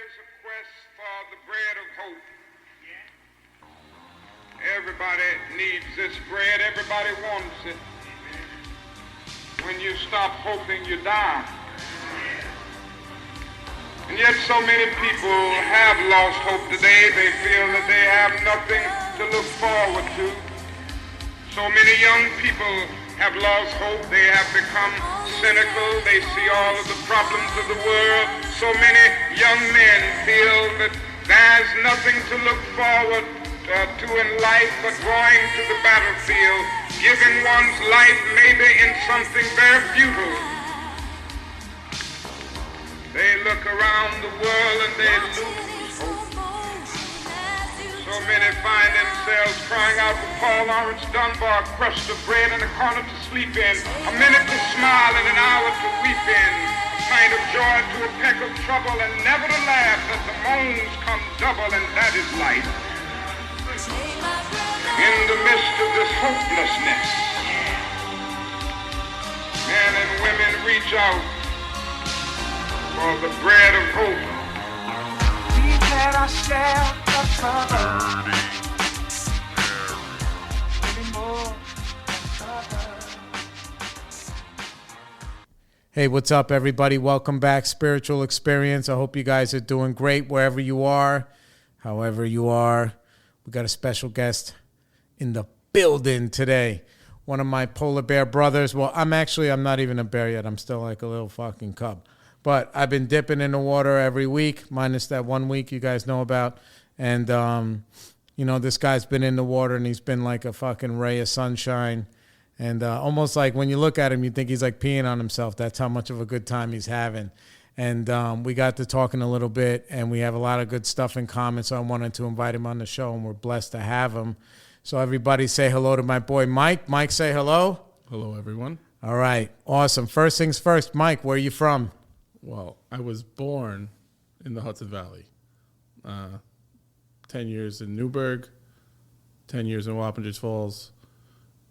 There's a quest for the bread of hope. Everybody needs this bread. Everybody wants it. When you stop hoping, you die. And yet so many people have lost hope today. They feel that they have nothing to look forward to. So many young people have lost hope. They have become cynical. They see all of the problems of the world. So many young men feel that there's nothing to look forward to in life but going to the battlefield, giving one's life maybe in something very futile. They look around the world and they lose hope. So many find themselves crying out for Paul Lawrence Dunbar, crust of bread and a corner to sleep in, a minute to smile and an hour to weep in, a pint of joy to a peck of trouble, and never to laugh that the moans come double, and that is life. In the midst of this hopelessness, men and women reach out for the bread of hope. We've had our share of trouble. Anymore trouble. Hey, what's up, everybody? Welcome back, Spiritual Experience. I hope you guys are doing great wherever you are, however you are. We got a special guest in the building today. One of my polar bear brothers. Well, I'm not even a bear yet. I'm still like a little fucking cub. But I've been dipping in the water every week, minus that 1 week you guys know about. And, this guy's been in the water and he's been like a fucking ray of sunshine. And almost like when you look at him, you think he's like peeing on himself. That's how much of a good time he's having. And we got to talking a little bit, and we have a lot of good stuff in common, so I wanted to invite him on the show, and we're blessed to have him. So everybody say hello to my boy Mike. Mike, say hello. Hello, everyone. All right, awesome. First things first, Mike, where are you from? Well, I was born in the Hudson Valley. 10 years in Newburgh, 10 years in Wappingers Falls.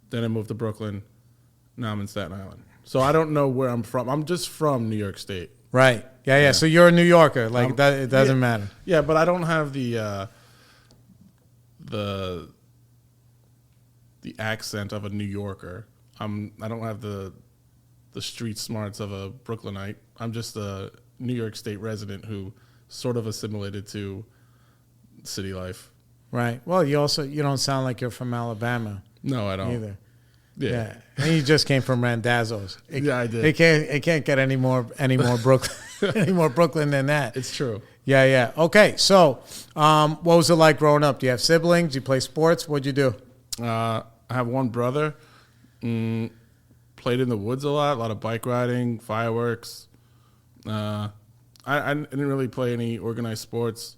Then I moved to Brooklyn. Now I'm in Staten Island. So I don't know where I'm from. I'm just from New York State. Right. Yeah. So you're a New Yorker. Like that, it doesn't matter. Yeah, but I don't have the accent of a New Yorker. I don't have the street smarts of a Brooklynite. I'm just a New York State resident who sort of assimilated to city life. Right. Well, you don't sound like you're from Alabama. No, I don't. Either. Yeah. And you just came from Randazzo's. Yeah, I did. It can't get any more Brooklyn any more Brooklyn than that. It's true. Yeah. Okay. So, what was it like growing up? Do you have siblings? Do you play sports? What'd you do? I have one brother. Played in the woods a lot of bike riding, fireworks. I didn't really play any organized sports.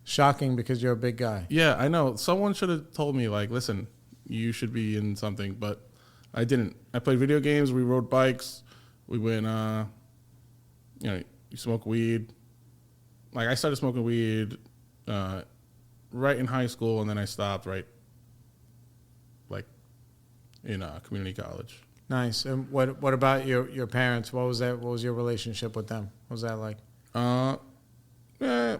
Shocking because you're a big guy. Yeah, I know. Someone should have told me, like, listen, you should be in something, but I didn't. I played video games. We rode bikes. We went, you smoke weed. Like, I started smoking weed right in high school, and then I stopped right, like, in community college. Nice. And what about your parents? What was that? What was your relationship with them? What was that like?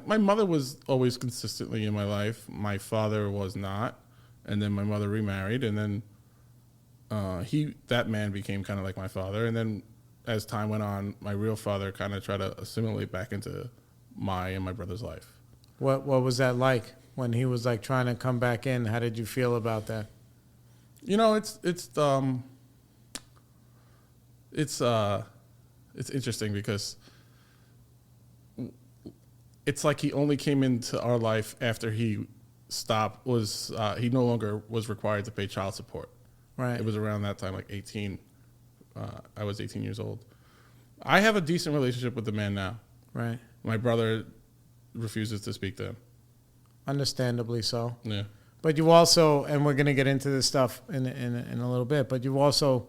My mother was always consistently in my life. My father was not. And then my mother remarried, and then that man became kind of like my father. And then as time went on, my real father kind of tried to assimilate back into my and my brother's life. What was that like when he was like trying to come back in? How did you feel about that? It's interesting because it's like he only came into our life after he he no longer was required to pay child support. Right. It was around that time, like 18. I was 18 years old. I have a decent relationship with the man now. Right. My brother refuses to speak to him. Understandably so. Yeah. But you also, and we're going to get into this stuff in a little bit, but you've also,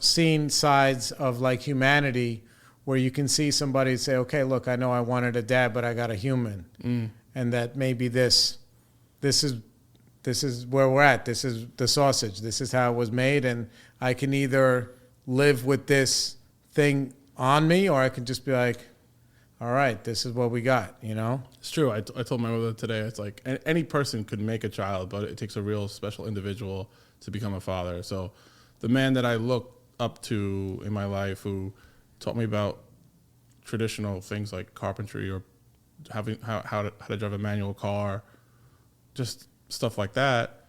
seen sides of like humanity where you can see somebody say, okay, look, I know I wanted a dad, but I got a human. And that maybe this is where we're at. This is the sausage. This is how it was made. And I can either live with this thing on me, or I can just be like, all right, this is what we got, you know? It's true. I told my mother today, it's like any person could make a child, but it takes a real special individual to become a father. So the man that I look up to in my life who taught me about traditional things like carpentry or having how to drive a manual car, just stuff like that,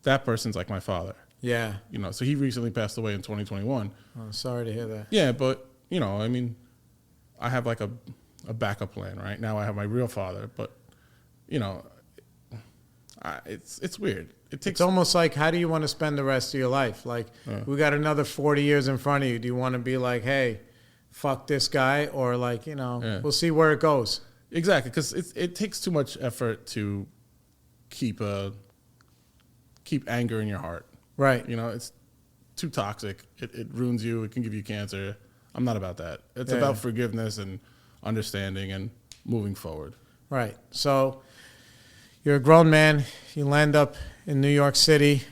that person's like my father. Yeah. You know, so he recently passed away in 2021. Oh, sorry to hear that. Yeah, but, you know, I mean, I have like a backup plan, right? Now I have my real father, but, you know, it's weird. It's almost like, how do you want to spend the rest of your life? Like, we got another 40 years in front of you. Do you want to be like, hey, fuck this guy? Or like, you know, we'll see where it goes. Exactly, because it takes too much effort to keep anger in your heart. Right. You know, it's too toxic. It ruins you. It can give you cancer. I'm not about that. It's about forgiveness and understanding and moving forward. Right. So you're a grown man. You land up in New York City.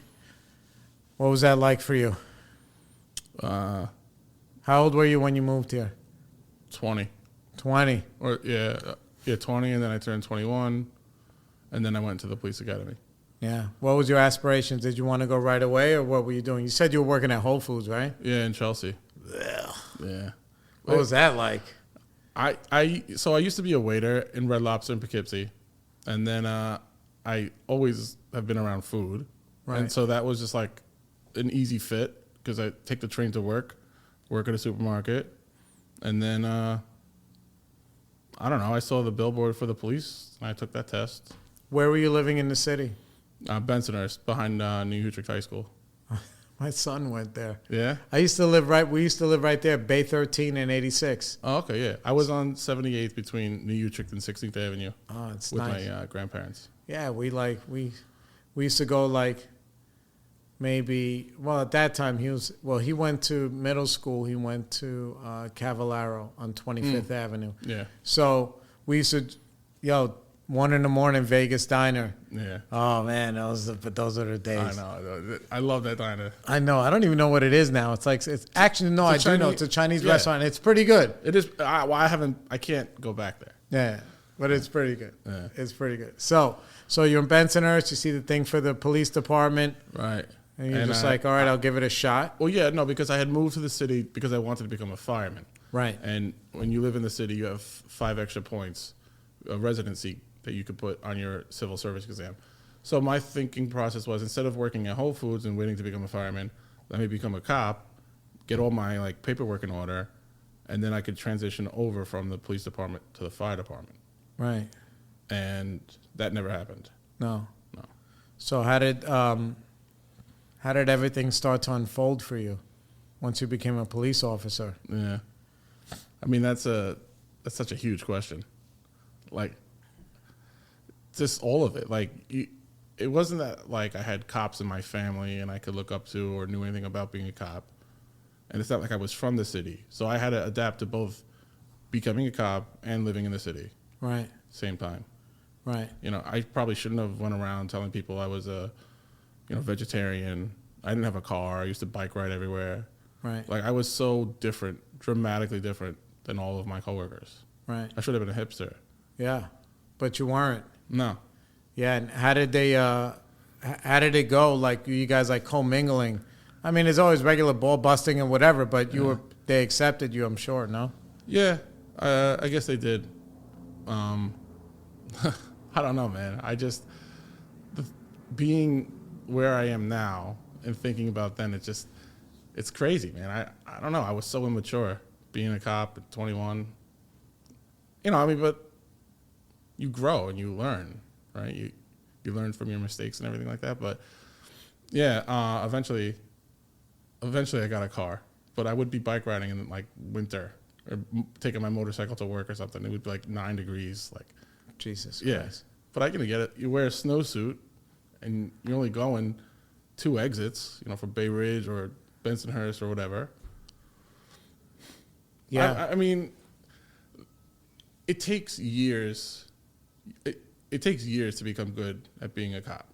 What was that like for you? How old were you when you moved here? 20. 20. Or 20, and then I turned 21, and then I went to the police academy. Yeah. What was your aspirations? Did you want to go right away, or what were you doing? You said you were working at Whole Foods, right? Yeah, in Chelsea. Ugh. Yeah. What was that like? So I used to be a waiter in Red Lobster in Poughkeepsie, and then I always have been around food, Right. And so that was just like an easy fit because I take the train to work at a supermarket, and then I don't know. I saw the billboard for the police, and I took that test. Where were you living in the city? Bensonhurst, behind New Utrecht High School. My son went there. Yeah? We used to live right there, Bay 13 and 86. Oh, okay, yeah. I was on 78th between New Utrecht and 16th Avenue. Oh, it's with nice. my grandparents. Yeah, we used to go like maybe, well, at that time he went to middle school. He went to Cavallaro on 25th Avenue. Yeah. So we used to, 1 a.m, Vegas Diner. Yeah. Oh man, those are the days. I know. I love that diner. I know. I don't even know what it is now. It's actually, no, I do know. It's a Chinese restaurant. It's pretty good. It is. I can't go back there. Yeah, but it's pretty good. Yeah. It's pretty good. So you're in Bensonhurst. You see the thing for the police department. Right. And you're just like, all right, I'll give it a shot. Well, yeah, no, because I had moved to the city because I wanted to become a fireman. Right. And when you live in the city, you have 5 extra points of residency that you could put on your civil service exam. So my thinking process was, instead of working at Whole Foods and waiting to become a fireman, let me become a cop, get all my paperwork in order, and then I could transition over from the police department to the fire department. Right. And that never happened. No. No. So how did everything start to unfold for you once you became a police officer? Yeah. I mean, that's such a huge question. Just all of it. It wasn't that I had cops in my family and I could look up to or knew anything about being a cop. And it's not like I was from the city. So I had to adapt to both becoming a cop and living in the city. Right. Same time. Right. I probably shouldn't have went around telling people I was a, vegetarian. I didn't have a car. I used to bike ride everywhere. Right. I was so different, dramatically different than all of my coworkers. Right. I should have been a hipster. Yeah. But you weren't. No. Yeah, and how did it go? You guys commingling? I mean, there's always regular ball busting and whatever, but they accepted you, I'm sure, no? Yeah, I guess they did. I don't know, man. Being where I am now and thinking about then, it's crazy, man. I don't know. I was so immature being a cop at 21. But you grow and you learn, right? You learn from your mistakes and everything like that. But yeah, eventually I got a car, but I would be bike riding in winter or taking my motorcycle to work or something. It would be 9 degrees, Jesus yeah. Christ. But I can get it. You wear a snowsuit and you're only going 2 exits, from Bay Ridge or Bensonhurst or whatever. Yeah. I mean, it takes years. It takes years to become good at being a cop.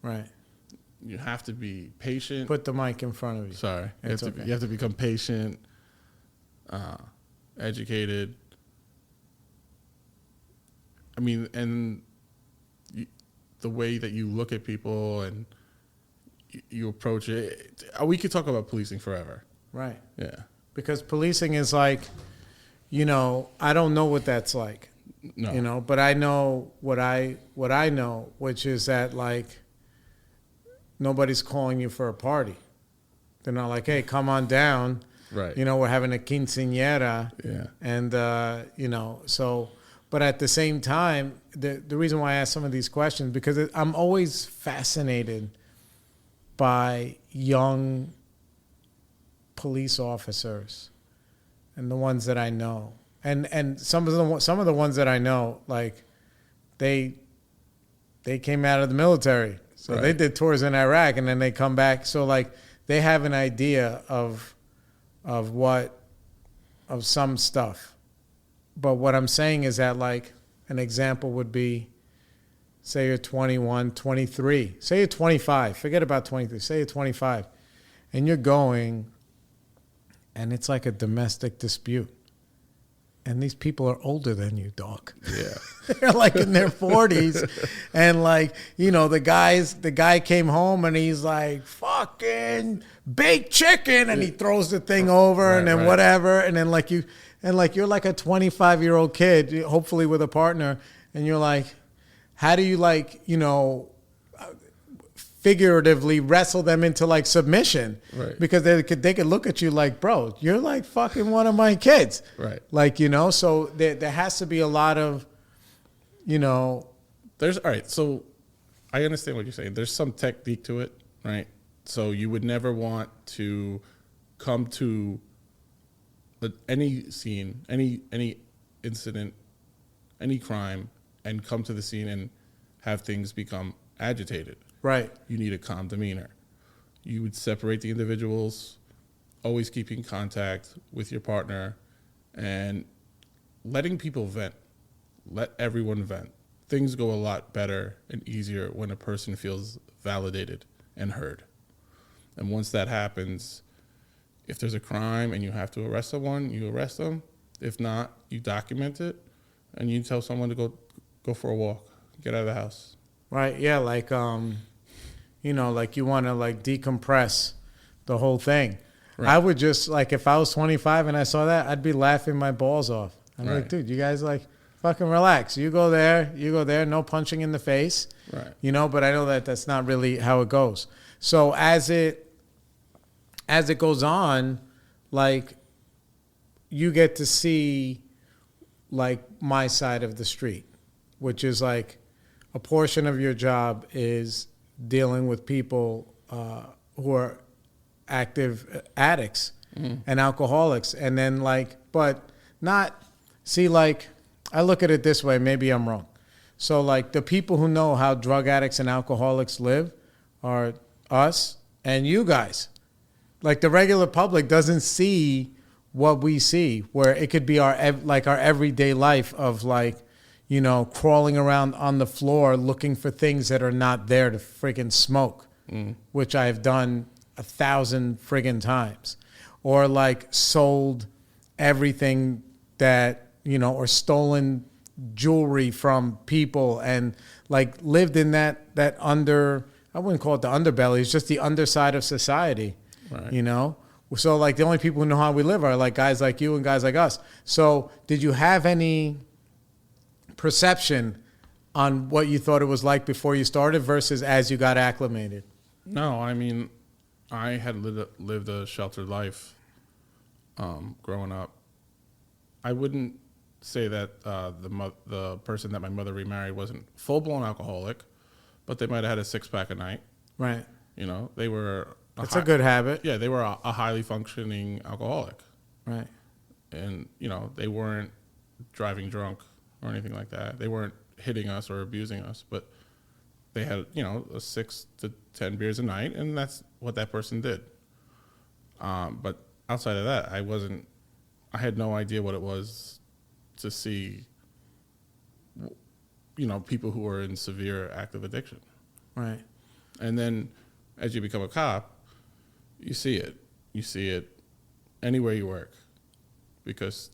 Right. You have to be patient. Put the mic in front of you. Sorry. It's okay. You have to become patient, educated, I mean, and the way that you look at people and you approach it, we could talk about policing forever. Right. Yeah. Because policing is like, I don't know what that's like. No. But I know what I know, which is that like nobody's calling you for a party. They're not like, hey, come on down. Right. We're having a quinceañera. Yeah. And but at the same time, the reason why I ask some of these questions, because I'm always fascinated by young police officers and the ones that I know. And some of the ones that I know, like they came out of the military, so right. They did tours in Iraq, and then they come back. So like they have an idea of some stuff. But what I'm saying is that like an example would be, say you're 21, 23. Say you're 25. Forget about 23. Say you're 25, and you're going, and it's like a domestic dispute. And these people are older than you, dog. Yeah. They're like in their 40s. And like, the guy came home and he's like, fucking baked chicken. And he throws the thing over and then whatever. And then you're like a 25-year-old kid, hopefully with a partner. And you're like, how do you figuratively wrestle them into like submission, right? Because they could look at you like, bro, you're like fucking one of my kids, right? Like, so there has to be a lot of, There's all right. So I understand what you're saying. There's some technique to it, right? So you would never want to come to any scene, any incident, any crime, and come to the scene and have things become agitated. Right. You need a calm demeanor. You would separate the individuals, always keeping contact with your partner, and letting people vent. Let everyone vent. Things go a lot better and easier when a person feels validated and heard. And once that happens, if there's a crime and you have to arrest someone, you arrest them. If not, you document it, and you tell someone to go for a walk, get out of the house. Right. Yeah. Like, like you want to like decompress the whole thing. Right. I would just like, if I was 25 and I saw that, I'd be laughing my balls off. I'm like, dude, you guys like fucking relax. You go there, no punching in the face, right? But I know that that's not really how it goes. So as it goes on, like you get to see like my side of the street, which is like a portion of your job is dealing with people who are active addicts and alcoholics. And then but not, see, like, I look at it this way, maybe I'm wrong. So like the people who know how drug addicts and alcoholics live are us and you guys. Like the regular public doesn't see what we see, where it could be our everyday life of like, crawling around on the floor looking for things that are not there to friggin' smoke, which I have done 1,000 friggin' times. Or like sold everything that, or stolen jewelry from people and like lived in that I wouldn't call it the underbelly, it's just the underside of society, right. So like the only people who know how we live are like guys like you and guys like us. So did you have any perception on what you thought it was like before you started versus as you got acclimated? No, I mean, I had lived a sheltered life growing up. I wouldn't say that the person that my mother remarried wasn't full-blown alcoholic, but they might have had a six-pack a night. Right. They were... That's a good habit. Yeah, they were a highly functioning alcoholic. Right. And, they weren't driving drunk or anything like that. They weren't hitting us or abusing us, but they had, a 6 to 10 beers a night, and that's what that person did. But outside of that, I had no idea what it was to see, people who are in severe active addiction. Right. And then as you become a cop, you see it. You see it anywhere you work because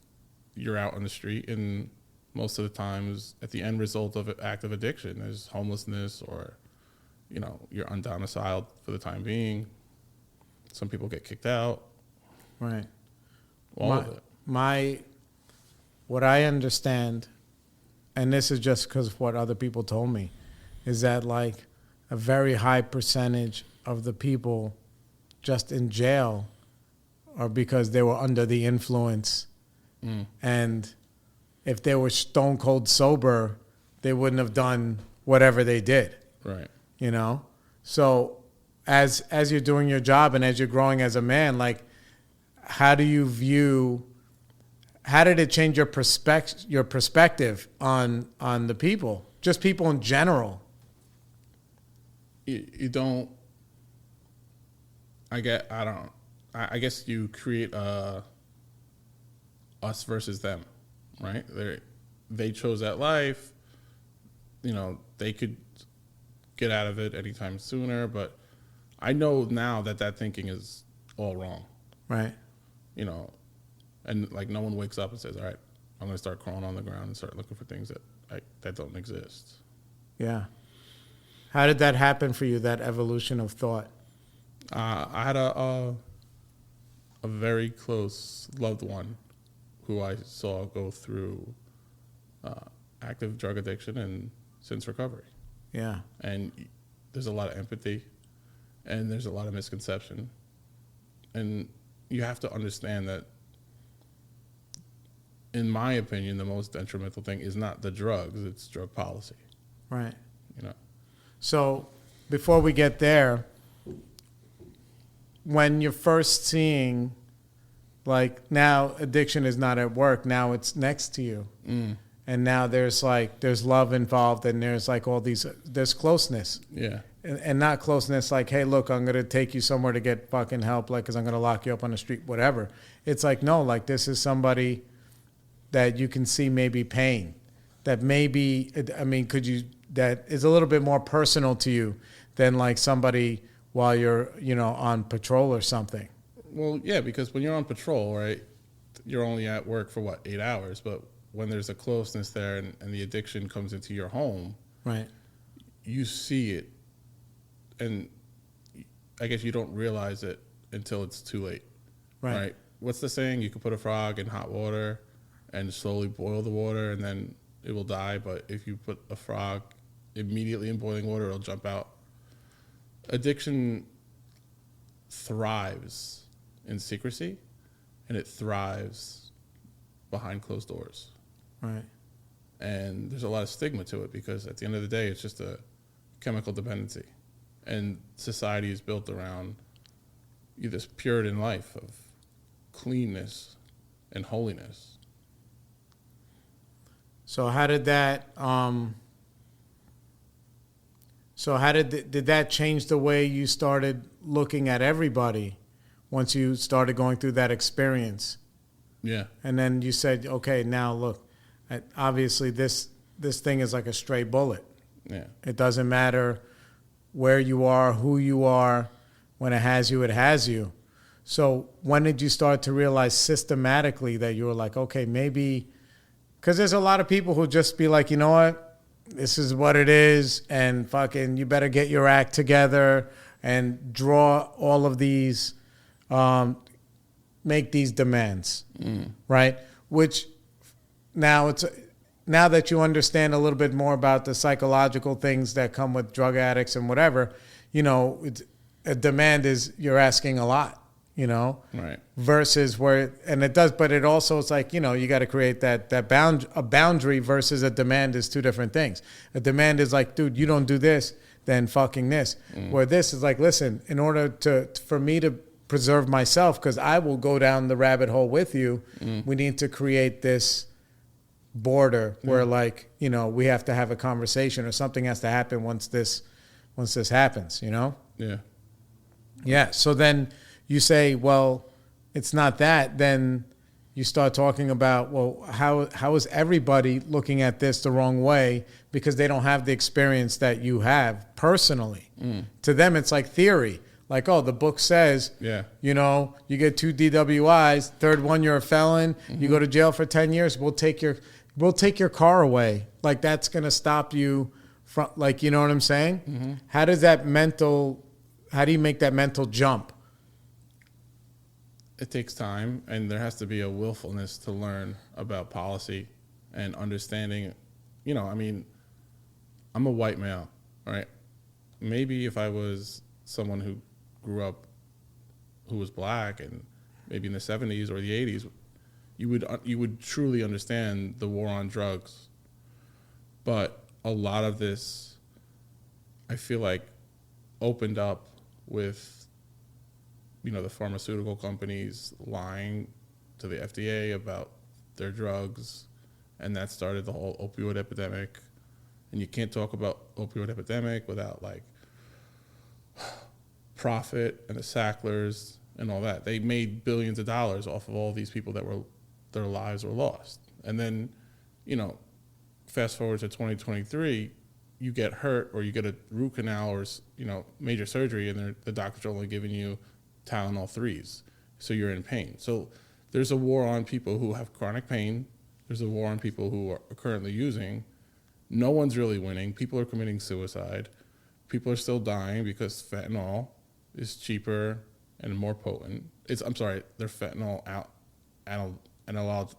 you're out on the street and most of the times at the end result of an active addiction is homelessness, or you're undomiciled for the time being. Some people get kicked out. Right. All of it. What I understand, and this is just because of what other people told me, is that like a very high percentage of the people just in jail are because they were under the influence. And if they were stone cold sober, they wouldn't have done whatever they did. Right. So as you're doing your job and as you're growing as a man, like, how did it change your perspective on the people, just people in general? You don't. I guess you create us versus them, right? They chose that life. They could get out of it anytime sooner, but I know now that thinking is all wrong. Right. And like no one wakes up and says, all right, I'm going to start crawling on the ground and start looking for things that don't exist. Yeah. How did that happen for you, that evolution of thought? I had a very close loved one who I saw go through active drug addiction and since recovery. Yeah. And there's a lot of empathy and there's a lot of misconception. And you have to understand that, in my opinion, the most detrimental thing is not the drugs, it's drug policy. Right. So before we get there, when you're first seeing, like, now addiction is not at work, now it's next to you. And now there's love involved, and there's like all these, there's closeness. Yeah. And not closeness like, hey, look, I'm going to take you somewhere to get fucking help, like, because I'm going to lock you up on the street, whatever. It's like, no, like, this is somebody that you can see maybe pain, that maybe, that is a little bit more personal to you than like somebody while you're, on patrol or something. Well, yeah, because when you're on patrol, right, you're only at work for 8 hours, but when there's a closeness there and the addiction comes into your home, right, you see it, and I guess you don't realize it until it's too late. Right? What's the saying? You can put a frog in hot water and slowly boil the water, and then it will die. But if you put a frog immediately in boiling water, it'll jump out. Addiction thrives in secrecy, and it thrives behind closed doors. Right. And there's a lot of stigma to it because at the end of the day, it's just a chemical dependency. And society is built around this Puritan life of cleanness and holiness. So how did that, did that change the way you started looking at everybody once you started going through that experience? Yeah. And then you said, okay, now look, obviously this thing is like a stray bullet. Yeah. It doesn't matter where you are, who you are. When it has you, it has you. So when did you start to realize systematically that you were like, okay, maybe, because there's a lot of people who just be like, you know what, this is what it is, and fucking you better get your act together and draw all of these, make these demands, right? Which now that you understand a little bit more about the psychological things that come with drug addicts and whatever, a demand is you're asking a lot, Right. Versus where, and it does, but it also, it's like, you got to create a boundary versus a demand is two different things. A demand is like, dude, you don't do this, then fucking this. Where this is like, listen, in order for me to preserve myself, because I will go down the rabbit hole with you, we need to create this border where like, we have to have a conversation or something has to happen once this happens, Yeah. Yeah. So then you say, well, it's not that. Then you start talking about, well, how is everybody looking at this the wrong way because they don't have the experience that you have personally. To them, it's like theory. Like, oh, the book says, you get 2 DWIs, third one, you're a felon, you go to jail for 10 years, we'll take your we'll take your car away. Like, that's going to stop you from, like, you know what I'm saying? Mm-hmm. How do you make that mental jump? It takes time, and there has to be a willfulness to learn about policy and understanding. You know, I mean, I'm a white male, right? Maybe if I was someone who grew up who was black and maybe in the 70s or the 80s, you would truly understand the war on drugs. But a lot of this, I feel like, opened up with, you know, the pharmaceutical companies lying to the FDA about their drugs, and that started the whole opioid epidemic. And you can't talk about opioid epidemic without, like, profit and the Sacklers and all that. They made billions of dollars off of all these people that were, their lives were lost. And then, you know, fast forward to 2023, you get hurt or you get a root canal or, you know, major surgery, and the doctor's only giving you Tylenol 3s. So you're in pain. So there's a war on people who have chronic pain. There's a war on people who are currently using. No one's really winning. People are committing suicide. People are still dying because fentanyl is cheaper and more potent. They're fentanyl analog.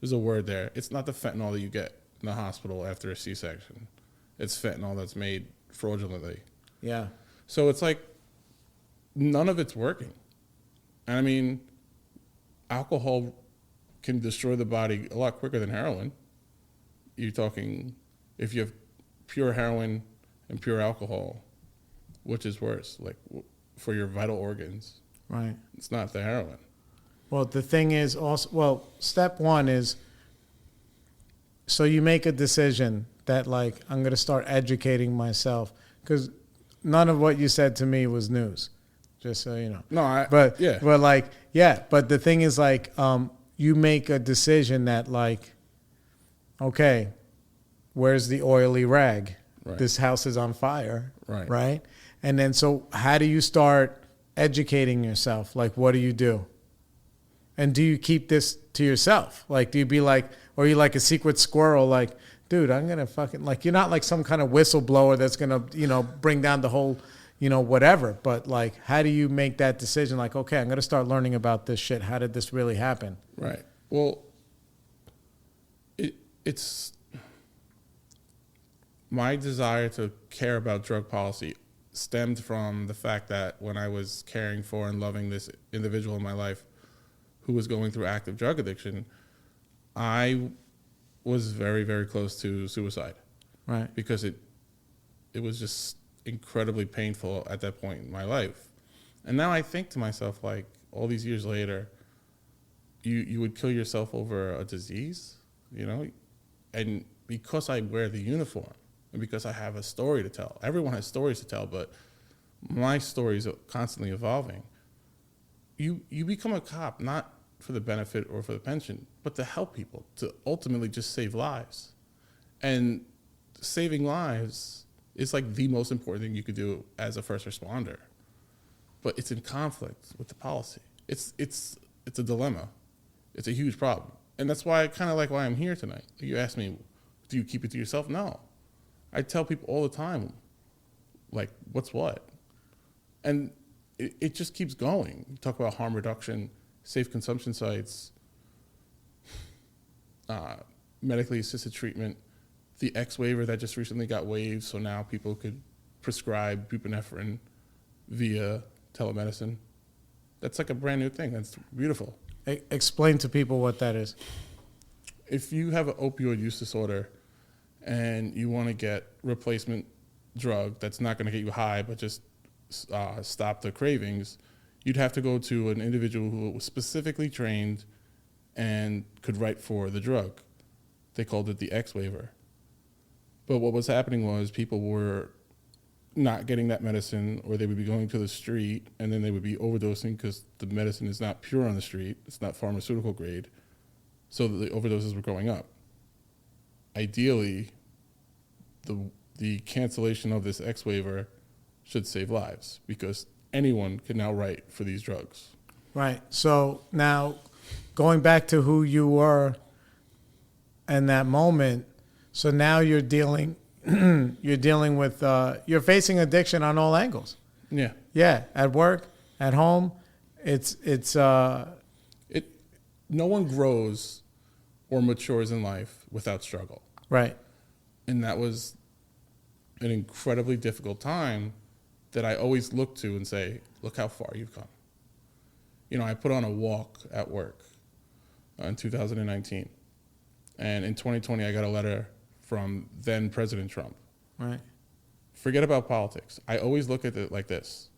There's a word there. It's not the fentanyl that you get in the hospital after a C-section. It's fentanyl that's made fraudulently. Yeah. So it's like none of it's working. And I mean, alcohol can destroy the body a lot quicker than heroin. You're talking, if you have pure heroin and pure alcohol, which is worse, like for your vital organs? Right. It's not the heroin. Well, the thing is also, step one is, so you make a decision that, like, I'm going to start educating myself, because none of what you said to me was news, just so you know. No, but the thing is, like, you make a decision that, like, okay, where's the oily rag? Right. This house is on fire. Right. Right. And then, so how do you start educating yourself? Like, what do you do? And do you keep this to yourself? Like, do you be like, or are you like a secret squirrel? Like, dude, I'm going to fucking, like, you're not like some kind of whistleblower that's going to, you know, bring down the whole, you know, whatever. But, like, how do you make that decision? Like, okay, I'm going to start learning about this shit. How did this really happen? Right. Well, it's my desire to care about drug policy stemmed from the fact that when I was caring for and loving this individual in my life who was going through active drug addiction, I was very, very close to suicide. Right. Because it was just incredibly painful at that point in my life. And now I think to myself, like, all these years later, you would kill yourself over a disease, you know? And because I wear the uniform, and because I have a story to tell. Everyone has stories to tell, but my story is constantly evolving. You become a cop, not for the benefit or for the pension, but to help people, to ultimately just save lives. And saving lives is like the most important thing you could do as a first responder. But it's in conflict with the policy. It's a dilemma. It's a huge problem. And that's why why I'm here tonight. You asked me, do you keep it to yourself? No. I tell people all the time, like, what's what? And it just keeps going. You talk about harm reduction, safe consumption sites, medically assisted treatment, the X waiver that just recently got waived, so now people could prescribe buprenorphine via telemedicine. That's like a brand new thing. That's beautiful. Explain to people what that is. If you have an opioid use disorder and you want to get replacement drug that's not going to get you high but just stop the cravings, you'd have to go to an individual who was specifically trained and could write for the drug. They called it the X waiver. But what was happening was people were not getting that medicine, or they would be going to the street and then they would be overdosing because the medicine is not pure on the street. It's not pharmaceutical grade. So the overdoses were going up. Ideally, the cancellation of this X waiver should save lives because anyone can now write for these drugs. Right. So now, going back to who you were, in that moment. So now you're dealing with you're facing addiction on all angles. Yeah. Yeah, at work, at home, it's no one grows or matures in life without struggle. right. And that was an incredibly difficult time that I always look to and say, look how far you've come. You know, I put on a walk at work in 2019. And in 2020, I got a letter from then President Trump. Right. Forget about politics. I always look at it like this.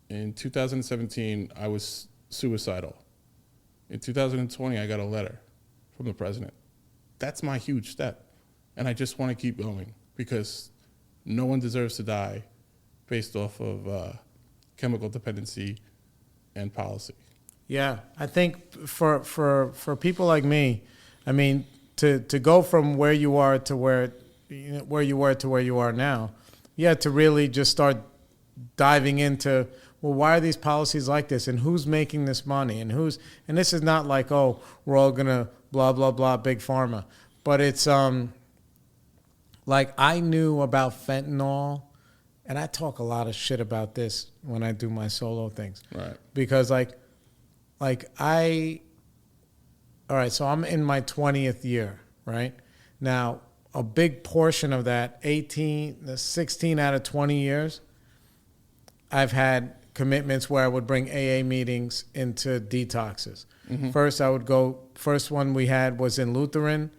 In 2017, I was suicidal. In 2020, I got a letter from the president. That's my huge step. And I just want to keep going because no one deserves to die based off of chemical dependency and policy. Yeah, I think for people like me, I mean, to go from where you are to where you were to where you are now, you had to really just start diving into, well, why are these policies like this, and who's making this money, and this is not like, oh, we're all gonna blah blah blah big pharma, but it's like I knew about fentanyl, and I talk a lot of shit about this when I do my solo things, Right. because all right, so I'm in my 20th year, right? Now, a big portion of that, 16 out of 20 years, I've had commitments where I would bring AA meetings into detoxes. Mm-hmm. First one we had was in Lutheran,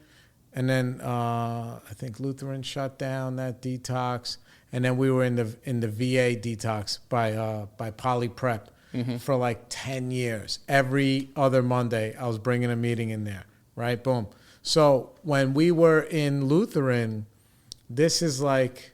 and then I think Lutheran shut down that detox, and then we were in the VA detox by Poly Prep. Mm-hmm. For like 10 years. Every other Monday, I was bringing a meeting in there, right? Boom. So when we were in Lutheran, this is like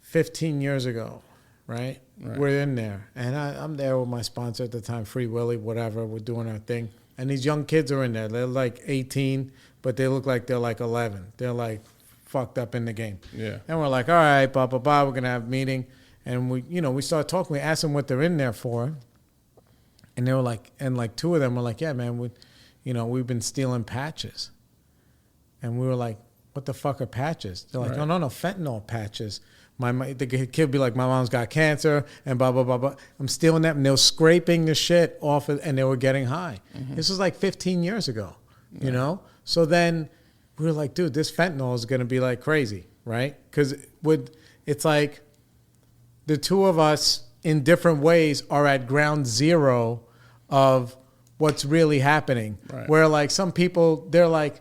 15 years ago, right? We're in there. And I'm there with my sponsor at the time, Free Willy, whatever. We're doing our thing. And these young kids are in there. They're like 18, but they look like they're like 11. They're like fucked up in the game. Yeah. And we're like, all right, blah, blah, blah. We're going to have a meeting. And we started talking. We asked them what they're in there for, and they were like, and like two of them were like, yeah, man, we've been stealing patches, and we were like, what the fuck are patches? They're like, right. no, fentanyl patches. The kid would be like, my mom's got cancer, and blah blah blah blah. I'm stealing that, and they were scraping the shit off, and they were getting high. Mm-hmm. This was like 15 years ago, you know. So then we were like, dude, this fentanyl is gonna be like crazy, right? Because it's like. The two of us in different ways are at ground zero of what's really happening. Right. Where like some people, they're like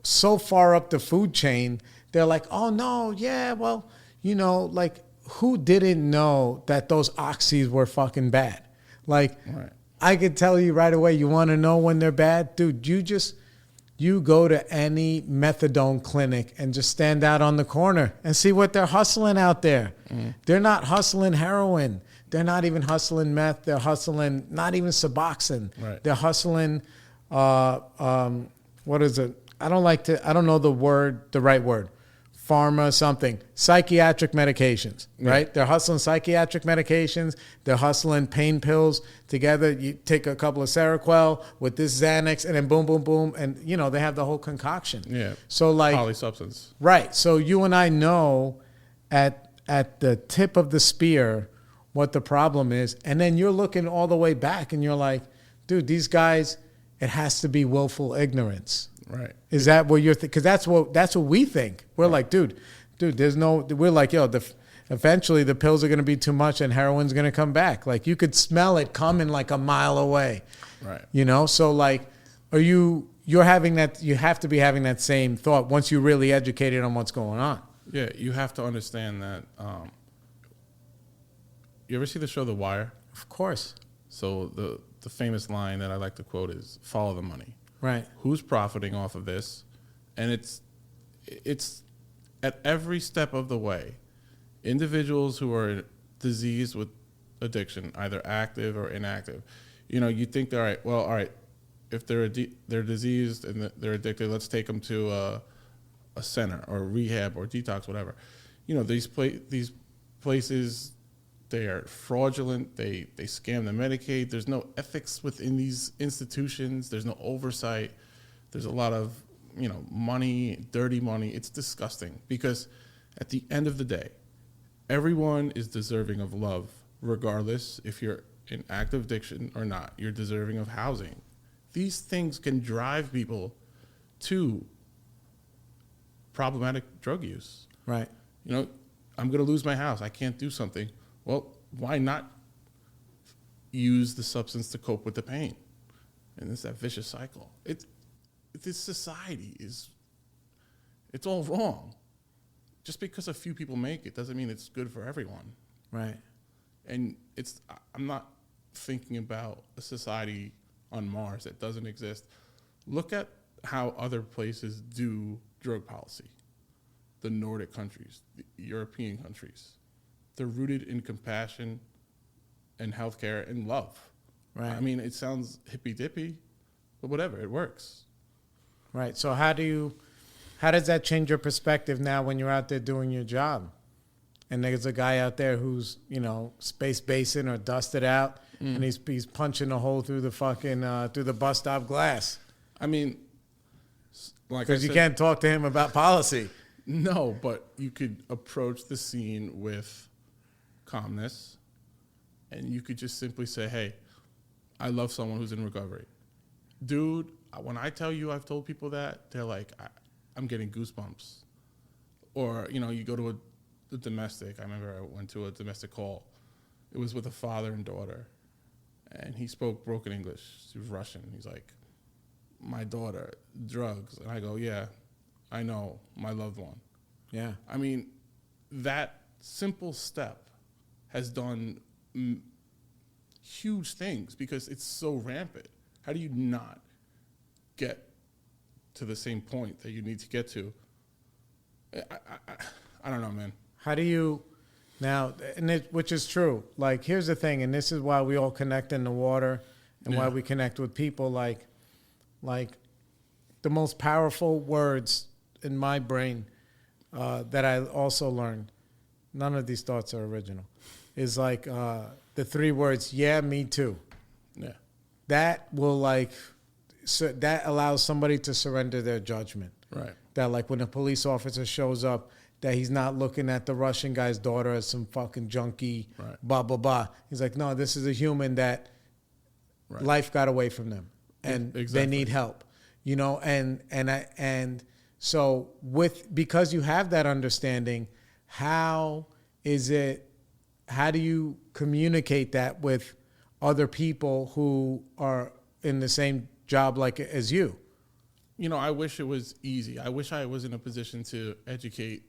so far up the food chain, they're like, oh no, yeah, well, like who didn't know that those oxys were fucking bad? Like right. I could tell you right away, you want to know when they're bad? Dude, you go to any methadone clinic and just stand out on the corner and see what they're hustling out there. Mm. They're not hustling heroin. They're not even hustling meth. They're hustling not even Suboxone. Right. They're hustling, what is it? I don't know the right word. Pharma something. Psychiatric medications, right? They're hustling psychiatric medications. They're hustling pain pills together. You take a couple of Seroquel with this Xanax, and then boom, boom, boom. And, they have the whole concoction. Yeah. So like polysubstance. Right. So you and I know at the tip of the spear what the problem is. And then you're looking all the way back and you're like, dude, these guys, it has to be willful ignorance. Right. Is that what you're thinking? Because that's what we think. We're like, dude, we're like, yo, eventually the pills are going to be too much and heroin's going to come back. Like you could smell it coming like a mile away. Right. So like, you're having that, you have to be having that same thought once you're really educated on what's going on. Yeah. You have to understand that. You ever see the show The Wire? Of course. So the famous line that I like to quote is follow the money. Right. Who's profiting off of this? And it's at every step of the way, individuals who are diseased with addiction, either active or inactive, you think, all right, if they're diseased and they're addicted, let's take them to a center or rehab or detox, whatever. These places, they are fraudulent. They scam the Medicaid. There's no ethics within these institutions. There's no oversight. There's a lot of, money, dirty money. It's disgusting because at the end of the day, everyone is deserving of love, regardless if you're in active addiction or not. You're deserving of housing. These things can drive people to problematic drug use. Right. I'm going to lose my house. I can't do something. Well, why not use the substance to cope with the pain? And it's that vicious cycle. This society it's all wrong. Just because a few people make it doesn't mean it's good for everyone. Right. And I'm not thinking about a society on Mars that doesn't exist. Look at how other places do drug policy. The Nordic countries, the European countries, they're rooted in compassion and healthcare and love. Right. I mean, it sounds hippy-dippy, but whatever, it works. Right. So how does that change your perspective now when you're out there doing your job? And there's a guy out there who's, space basing or dusted out, and he's punching a hole through the fucking through the bus stop glass. I mean, like because you can't talk to him about policy. No, but you could approach the scene with calmness, and you could just simply say, "Hey, I love someone who's in recovery, dude." When I tell you, I've told people that, they're like, "I'm getting goosebumps." Or you go to a domestic. I remember I went to a domestic call. It was with a father and daughter, and he spoke broken English. He was Russian. He's like, "My daughter, drugs," and I go, "Yeah, I know, my loved one." Yeah. I mean, that simple step has done huge things because it's so rampant. How do you not get to the same point that you need to get to? I don't know, man. How do you now, which is true. Like, here's the thing, and this is why we all connect in the water and why we connect with people. Like the most powerful words in my brain that I also learned, none of these thoughts are original, is like the 3 words, "Yeah, me too." Yeah. That will that allows somebody to surrender their judgment. Right. That when a police officer shows up, that he's not looking at the Russian guy's daughter as some fucking junkie, right. Blah, blah, blah. He's like, no, this is a human that life got away from them and they need help, and so because you have that understanding, how do you communicate that with other people who are in the same job as you? I wish it was easy. I wish I was in a position to educate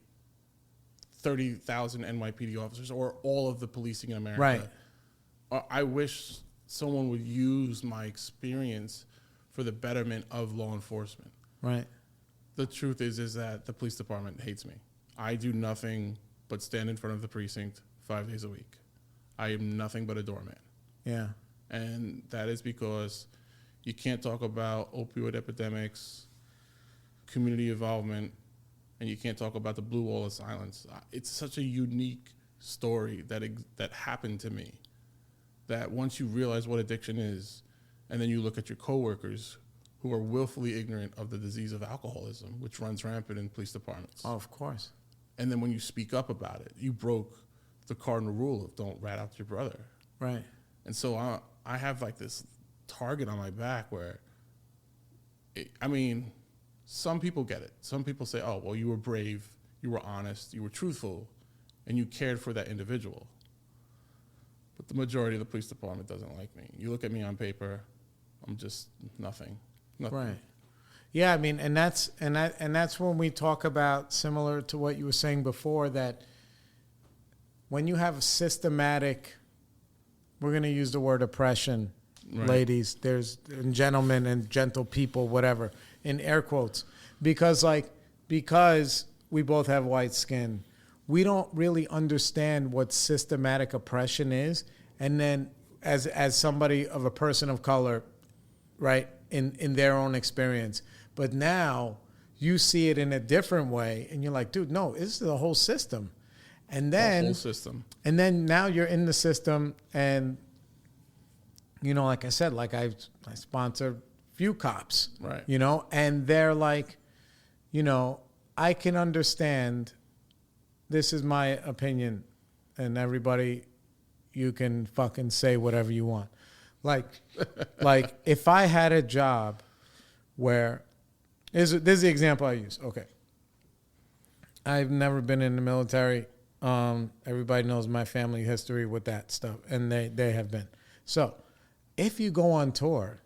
30,000 NYPD officers or all of the policing in America. Right. I wish someone would use my experience for the betterment of law enforcement. Right. The truth is that the police department hates me. I do nothing but stand in front of the precinct 5 days a week. I am nothing but a doorman. Yeah. And that is because you can't talk about opioid epidemics, community involvement, and you can't talk about the blue wall of silence. It's such a unique story that happened to me, that once you realize what addiction is, and then you look at your coworkers who are willfully ignorant of the disease of alcoholism, which runs rampant in police departments. Oh, of course. And then when you speak up about it, you broke the cardinal rule of don't rat out your brother. Right. And so I have this target on my back where, some people get it. Some people say, oh, well, you were brave, you were honest, you were truthful, and you cared for that individual. But the majority of the police department doesn't like me. You look at me on paper, I'm just nothing. Right. Yeah, and that's when we talk about, similar to what you were saying before, that when you have systematic, we're going to use the word oppression, right. Ladies, and gentlemen and gentle people, whatever, in air quotes, because we both have white skin, we don't really understand what systematic oppression is. And then as somebody of a person of color, right, in their own experience. But now you see it in a different way, and you're like, dude, no, this is the whole system. And then the whole system. And then now you're in the system, and like I said, I sponsor few cops, Right. you know, and they're like, you know, I can understand. This is my opinion, and everybody, you can fucking say whatever you want. Like if I had a job where, this is the example I use. Okay. I've never been in the military. Everybody knows my family history with that stuff, and they have been. So if you go on tour,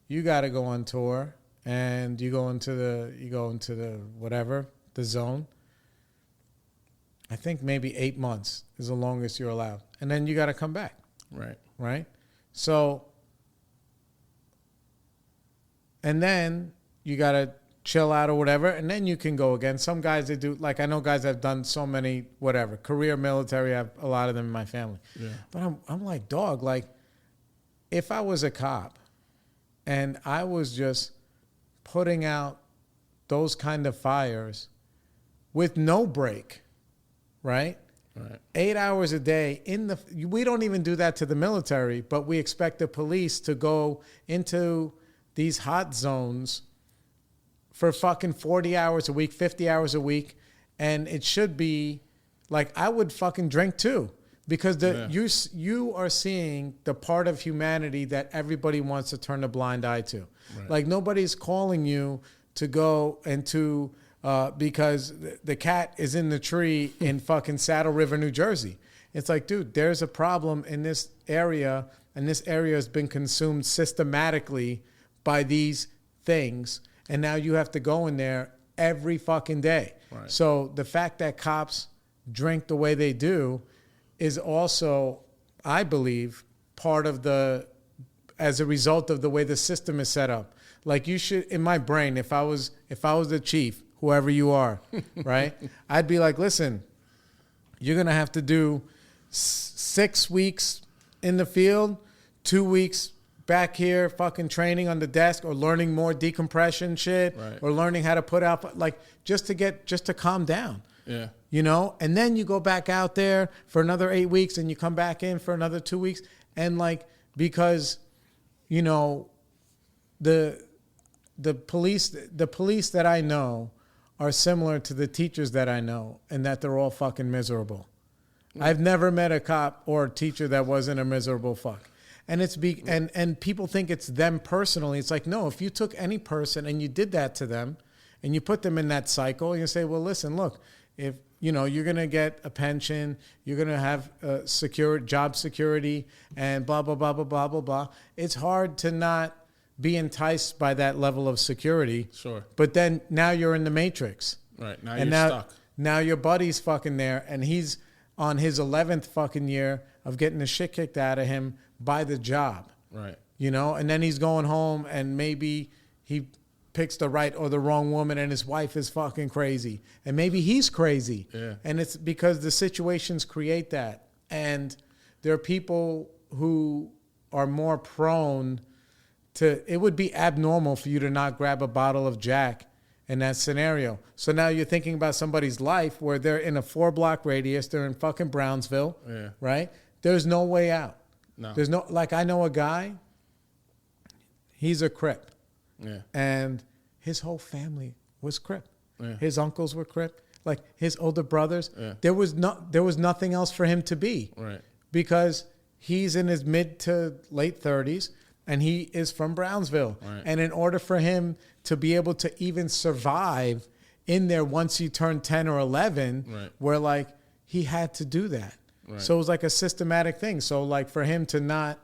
you got to go on tour, and you go into the whatever, the zone. I think maybe 8 months is the longest you're allowed. And then you got to come back. Right. Right? So, and then you got to chill out or whatever, and then you can go again. Some guys, they do, like I know guys that have done so many, whatever, career military, I have a lot of them in my family. Yeah. But I'm like, dog, like, if I was a cop and I was just putting out those kind of fires with no break, right? Right. 8 hours a day we don't even do that to the military, but we expect the police to go into these hot zones for fucking 40 hours a week, 50 hours a week. And it should be like, I would fucking drink too, because you are seeing the part of humanity that everybody wants to turn a blind eye to. Right. Like nobody's calling you to go and to, because the cat is in the tree in fucking Saddle River, New Jersey. It's like, dude, there's a problem in this area, and this area has been consumed systematically by these things, and now you have to go in there every fucking day. Right. So the fact that cops drink the way they do is also, I believe, part of as a result of the way the system is set up. Like you should, in my brain, if I was the chief, whoever you are, right? I'd be like, listen, you're going to have to do 6 weeks in the field, 2 weeks back here fucking training on the desk or learning more decompression shit, right, or learning how to put out, like, just to calm down. Yeah. You know? And then you go back out there for another 8 weeks and you come back in for another 2 weeks. And like, because, you know, the police that I know are similar to the teachers that I know, and that they're all fucking miserable. I've never met a cop or a teacher that wasn't a miserable fuck. And and people think it's them personally. It's like, no, if you took any person and you did that to them and you put them in that cycle, you say, well, listen, look, if you know, you're going to get a pension, you're going to have secure job security and blah, blah, blah, blah, blah, blah, blah. It's hard to not be enticed by that level of security. Sure. But then now you're in the matrix. Right. Now and you're stuck. Now your buddy's fucking there, and he's on his 11th fucking year of getting the shit kicked out of him by the job. Right. You know, and then he's going home, and maybe he picks the right or the wrong woman, and his wife is fucking crazy. And maybe he's crazy. Yeah. And it's because the situations create that. And there are people who are more prone to, it would be abnormal for you to not grab a bottle of Jack in that scenario. So now you're thinking about somebody's life where they're in a 4-block radius, they're in fucking Brownsville, Yeah. right? There's no way out. No. There's no, like, I know a guy, he's a Crip. Yeah. And his whole family was Crip. Yeah. His uncles were Crip. Like his older brothers. Yeah. There was nothing else for him to be. Right. Because he's in his mid to late 30s and he is from Brownsville. Right. And in order for him to be able to even survive in there once he turned 10 or 11, Right. where like he had to do that. Right. So it was like a systematic thing. So like for him to not,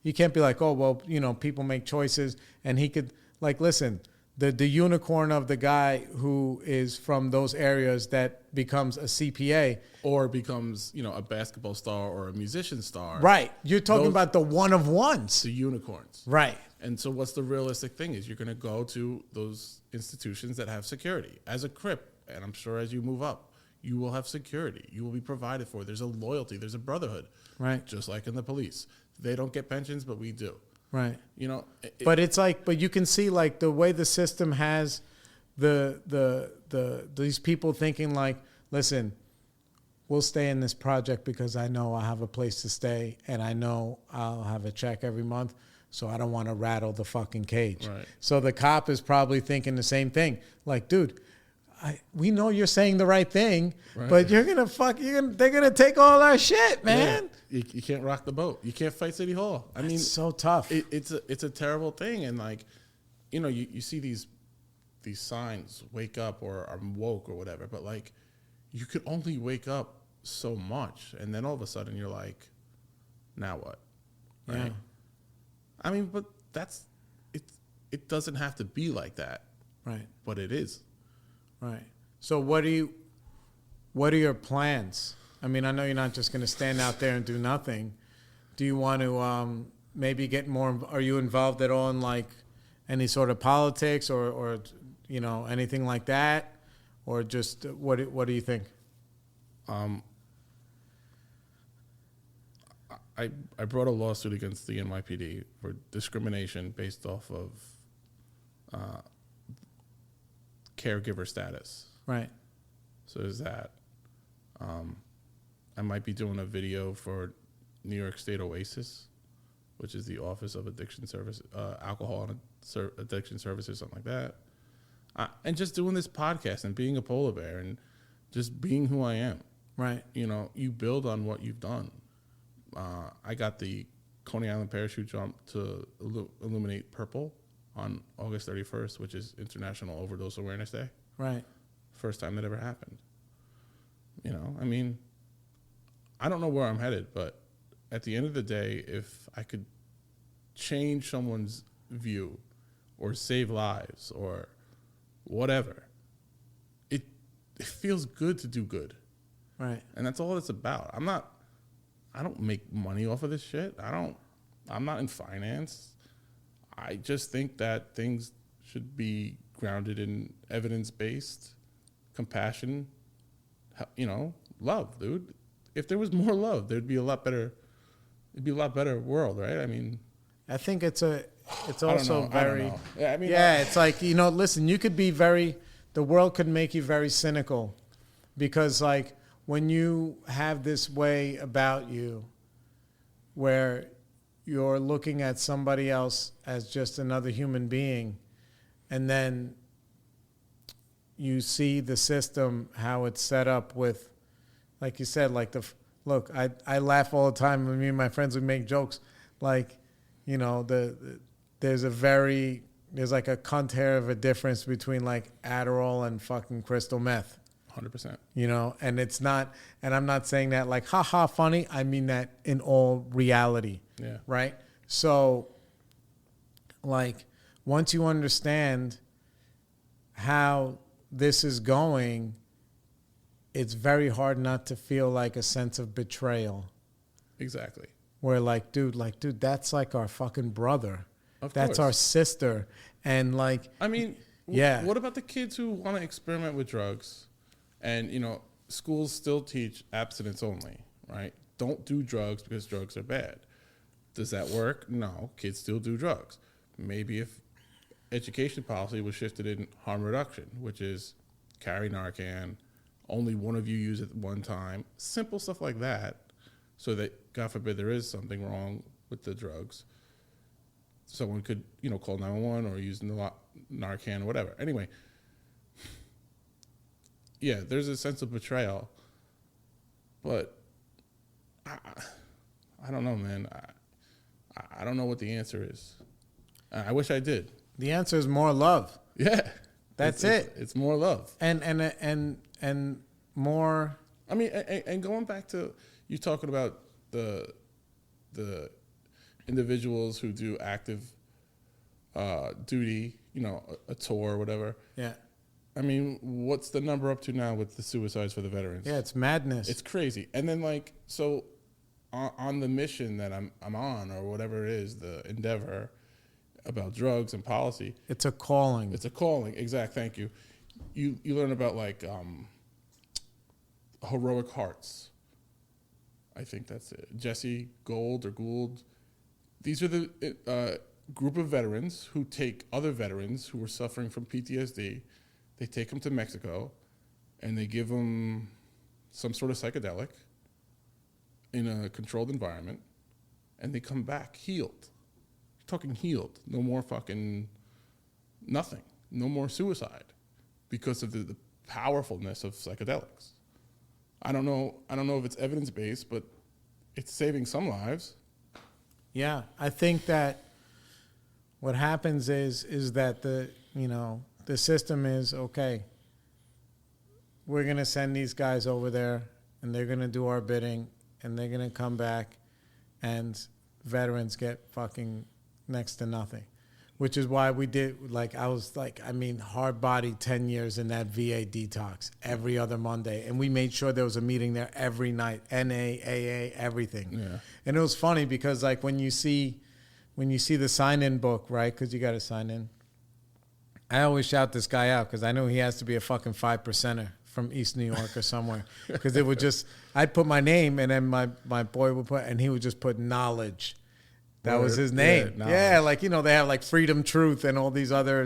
you can't be like, oh, well, you know, people make choices and he could, like, listen, the unicorn of the guy who is from those areas that becomes a CPA. Or becomes, you know, a basketball star or a musician star. Right. You're talking Those- about the one of ones. The unicorns. Right. And so what's the realistic thing is you're going to go to those institutions that have security. As a Crip, and I'm sure as you move up, you will have security. You will be provided for. There's a loyalty. There's a brotherhood. Right. Just like in the police. They don't get pensions, but we do. Right. You know, But it's like, but you can see like the way the system has these people thinking like, listen, we'll stay in this project because I know I have a place to stay and I know I'll have a check every month. so I don't want to rattle the fucking cage. Right. So the cop is probably thinking the same thing. Like, dude, we know you're saying the right thing, but they're gonna take all our shit, man. Yeah. You can't rock the boat. You can't fight City Hall. I mean, It's so tough. It's a terrible thing, and like, you know, you see these signs, wake up or I'm woke or whatever, but like, you could only wake up so much, and then all of a sudden you're like, now what? Right? Yeah. I mean, but it doesn't have to be like that, Right. but it is. Right. So what are your plans? I mean, I know you're not just going to stand out there and do nothing. Do you want to maybe get more? Are you involved at all in like any sort of politics or you know, anything like that, or just what do you think? I brought a lawsuit against the NYPD for discrimination based off of caregiver status. Right. So there's that. I might be doing a video for New York State Oasis, which is the Office of Addiction Service, Alcohol and Addiction Services, something like that. And just doing this podcast and being a polar bear and just being who I am. Right. You know, you build on what you've done. I got the Coney Island parachute jump to illuminate purple on August 31st, which is International Overdose Awareness Day. Right. First time that ever happened. You know, I mean, I don't know where I'm headed, but at the end of the day, if I could change someone's view or save lives or whatever, it feels good to do good. Right. And that's all it's about. I don't make money off of this shit. I'm not in finance. I just think that things should be grounded in evidence-based compassion, you know, love, dude. If there was more love, it'd be a lot better world, right? I mean, I think it's also very, Yeah, I mean, it's like, you know, listen, you could be the world could make you very cynical because like when you have this way about you where you're looking at somebody else as just another human being and then you see the system, how it's set up with, like you said, like look, I laugh all the time when me and my friends would make jokes. Like, you know, there's like a cunt hair of a difference between like Adderall and fucking crystal meth. 100%. You know, and it's not, and I'm not saying that like, haha, funny. I mean that in all reality. Yeah. Right. So like, once you understand how this is going, it's very hard not to feel like a sense of betrayal. Exactly. Where like, dude, that's like our fucking brother. That's course. our sister. And like, I mean, yeah. What about the kids who want to experiment with drugs? And, you know, schools still teach abstinence only, right? Don't do drugs because drugs are bad. Does that work? No. Kids still do drugs. Maybe if education policy was shifted in harm reduction, which is carry Narcan, only one of you use it at one time, simple stuff like that, so that, God forbid, there is something wrong with the drugs, someone could, you know, call 911 or use Narcan or whatever. Anyway, yeah, there's a sense of betrayal, but I don't know, man. I don't know what the answer is. I wish I did. the answer is more love. Yeah. That's it. It's more love. And more. I mean, and going back to you talking about the individuals who do active duty, you know, a tour or whatever. Yeah. I mean, what's the number up to now with the suicides for the veterans? Yeah, it's madness. It's crazy. And then like, so on the mission that I'm on, or whatever it is, the endeavor about drugs and policy. It's a calling. It's a calling. Exact. Thank you. You learn about like heroic hearts. I think that's it. Jesse Gould or Gould. These are the group of veterans who take other veterans who are suffering from PTSD. They take them to Mexico, and they give them some sort of psychedelic in a controlled environment, and they come back healed, talking healed. No more fucking nothing. No more suicide because of the powerfulness of psychedelics. I don't know if it's evidence-based, but it's saving some lives. Yeah, I think that what happens is that the system is, okay, we're going to send these guys over there and they're going to do our bidding and they're going to come back and veterans get fucking next to nothing, which is why we did, hard body 10 years in that VA detox every other Monday. And we made sure there was a meeting there every night, NA, AA, everything. Yeah. And it was funny because like when you see the sign-in book, right, because you got to sign in, I always shout this guy out because I know he has to be a fucking 5%er from East New York or somewhere. Because it would just, I'd put my name and then my boy would put, and he would just put knowledge. That was his name. Yeah, like, they have like Freedom Truth and all these other,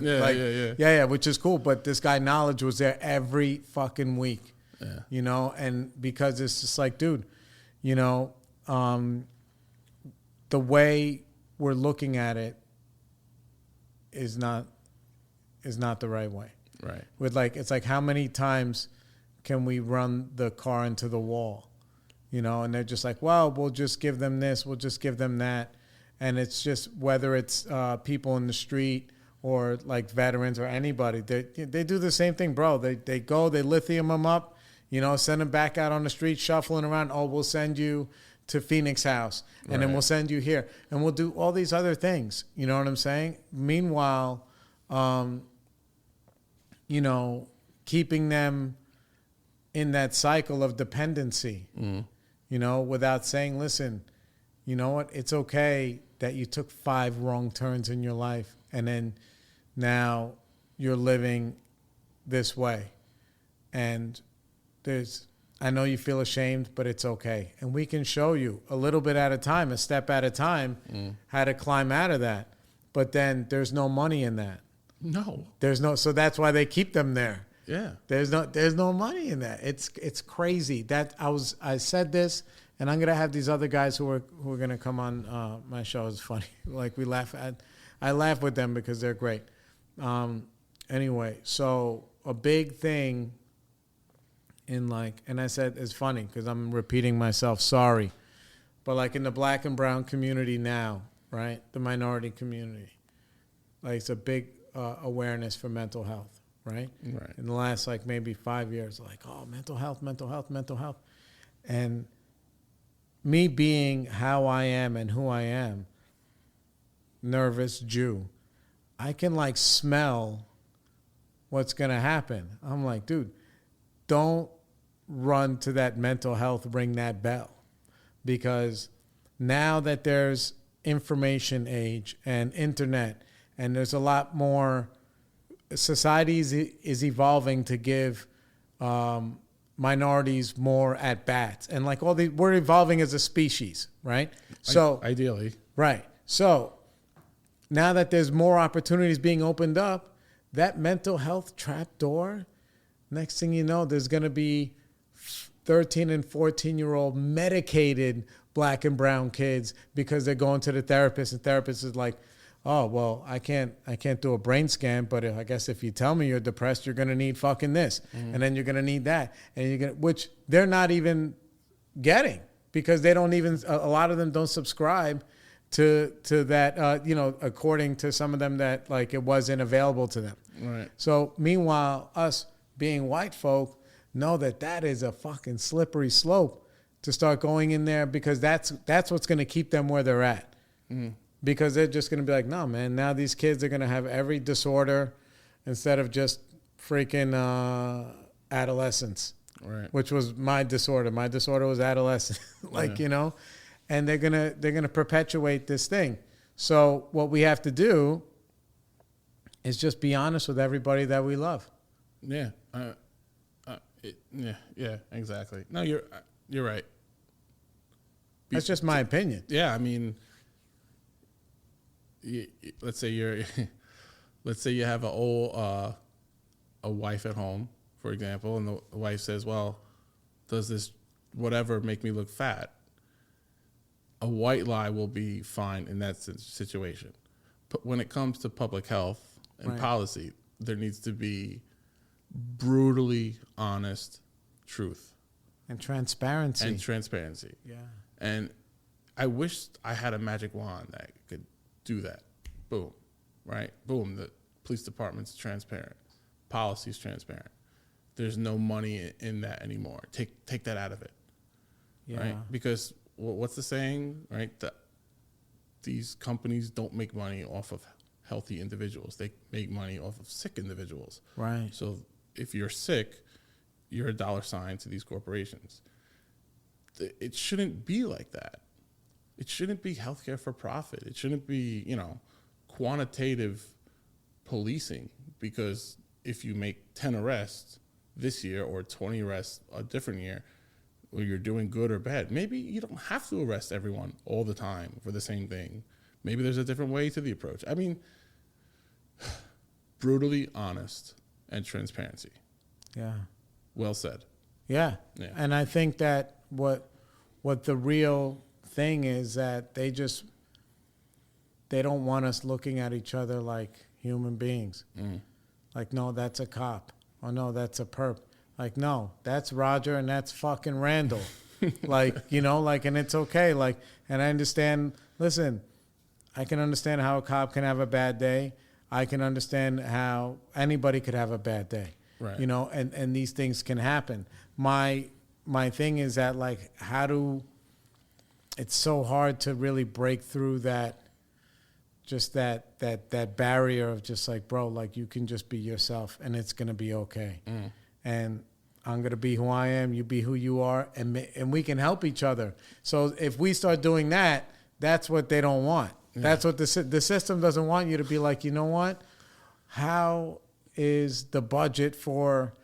which is cool. But this guy Knowledge was there every fucking week, and because it's just like, dude, the way we're looking at it is not the right way. Right. It's like how many times can we run the car into the wall, and they're just like, well, we'll just give them this, we'll just give them that. And it's just whether it's people in the street or like veterans or anybody, they do the same thing, bro. They go, they lithium them up, send them back out on the street, shuffling around. Oh, we'll send you to Phoenix House, and then we'll send you here, and we'll do all these other things. You know what I'm saying? Meanwhile, keeping them in that cycle of dependency, without saying, listen, you know what? It's okay that you took 5 wrong turns in your life and then now you're living this way. And I know you feel ashamed, but it's okay. And we can show you a little bit at a time, a step at a time, how to climb out of that. But then there's no money in that. No. So that's why they keep them there. Yeah. There's no money in that. It's crazy. That I said this, and I'm gonna have these other guys who are gonna come on my show. It's funny. Like I laugh with them because they're great. Anyway, so a big thing in and I said it's funny because I'm repeating myself. Sorry, but like in the black and brown community now, right? The minority community, like it's a big awareness for mental health, right? Right. In the last maybe 5 years, mental health, and me being how I am and who I am, nervous Jew, I can smell what's gonna happen. I'm like, dude, don't run to that mental health, ring that bell, because now that there's information age and internet, and there's a lot more, society is evolving to give minorities more at bats, and we're evolving as a species, right? So ideally, right. So now that there's more opportunities being opened up, that mental health trap door, next thing you know, there's going to be 13 and 14-year-old medicated black and brown kids because they're going to the therapist, and therapist is like, oh, well, I can't do a brain scan, but I guess if you tell me you're depressed, you're going to need fucking this, and then you're going to need that, and which they're not even getting because they don't even, a lot of them don't subscribe to that, according to some of them that it wasn't available to them. Right. So meanwhile, us being white folk know that is a fucking slippery slope to start going in there, because that's what's going to keep them where they're at. Because they're just going to be like, no, man, now these kids are going to have every disorder instead of just freaking adolescence, right? Which was my disorder. My disorder was adolescence, and they're gonna perpetuate this thing. So what we have to do is just be honest with everybody that we love. Yeah. Yeah, exactly. No, you're right. That's just my opinion. Yeah, I mean, let's say you have a wife at home, for example, and the wife says, well, does this whatever make me look fat? A white lie will be fine in that situation. when it comes to public health and Right. policy, there needs to be brutally honest truth And transparency. and transparency. Yeah. And I wish I had a magic wand that could do that. Boom, right? Boom. The police department's transparent. Policy's transparent. There's no money in that anymore. Take that out of it, Yeah. right? Because what's the saying, right? That these companies don't make money off of healthy individuals. They make money off of sick individuals. Right. So if you're sick, you're a dollar sign to these corporations. It shouldn't be like that. It shouldn't be healthcare for profit. It shouldn't be, quantitative policing, because if you make 10 arrests this year or 20 arrests a different year, or you're doing good or bad, maybe you don't have to arrest everyone all the time for the same thing. Maybe there's a different way to the approach. I mean, brutally honest and transparency. Yeah. Well said. Yeah. Yeah. And I think that what the real thing is that they don't want us looking at each other like human beings. Like, no, that's a cop. Oh, no, that's a perp. Like, no, that's Roger and that's fucking Randall. And it's okay. And I understand, listen, I can understand how a cop can have a bad day. I can understand how anybody could have a bad day. Right. And these things can happen. My thing is that, it's so hard to really break through that barrier of just bro, you can just be yourself and it's going to be okay. And I'm going to be who I am, you be who you are, and we can help each other. So if we start doing that, that's what they don't want. Yeah. That's what the system doesn't want you to be like, you know what? How is the budget for,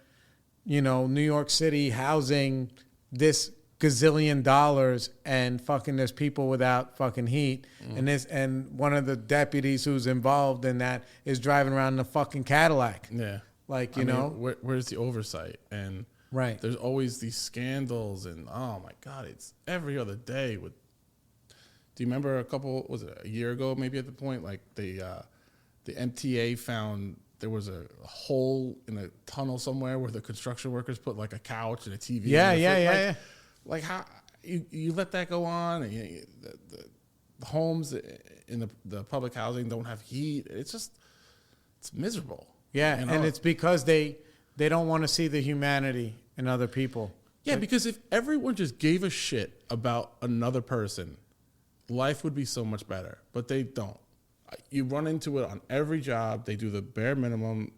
New York City housing this gazillion dollars, and fucking there's people without fucking heat, and one of the deputies who's involved in that is driving around in a fucking Cadillac. Yeah. Where's the oversight? And right. There's always these scandals, and oh my God, it's every other day. Do you remember a year ago, maybe at the point, the MTA found there was a hole in a tunnel somewhere where the construction workers put a couch and a TV. Yeah. Like how you let that go on, and the homes in the public housing don't have heat. It's miserable. Yeah, and it's because they don't want to see the humanity in other people. Yeah, because if everyone just gave a shit about another person, life would be so much better. But they don't. You run into it on every job. They do the bare minimum,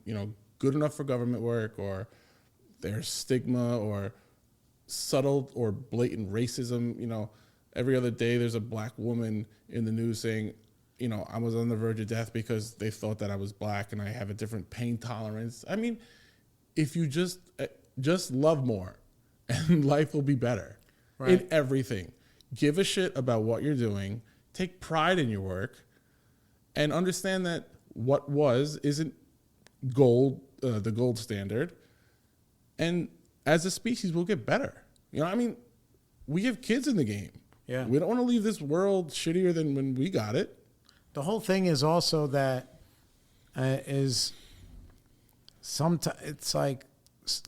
good enough for government work, or there's stigma or subtle or blatant racism. Every other day there's a black woman in the news saying, I was on the verge of death because they thought that I was black and I have a different pain tolerance. I mean, if you just love more, and life will be better in everything. Give a shit about what you're doing. Take pride in your work, and understand that what isn't gold, the gold standard. And as a species, we'll get better. We have kids in the game. Yeah. We don't want to leave this world shittier than when we got it. The whole thing is also that it's like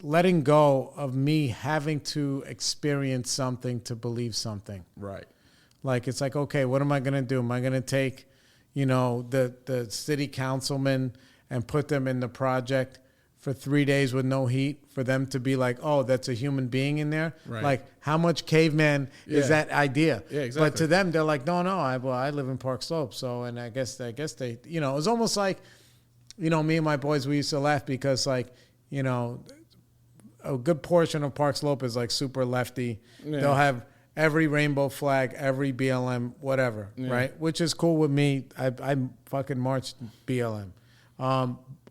letting go of me having to experience something to believe something. Right. It's like, okay, what am I going to do? Am I going to take, the city councilman and put them in the project for 3 days with no heat for them to be like, oh, that's a human being in there? Right. How much caveman is that idea? Yeah, exactly. But to them, they're like, no, I live in Park Slope. So, and I guess they, it was almost like, me and my boys, we used to laugh because a good portion of Park Slope is super lefty. Yeah. They'll have every rainbow flag, every BLM, whatever, right? Which is cool with me. I fucking marched BLM.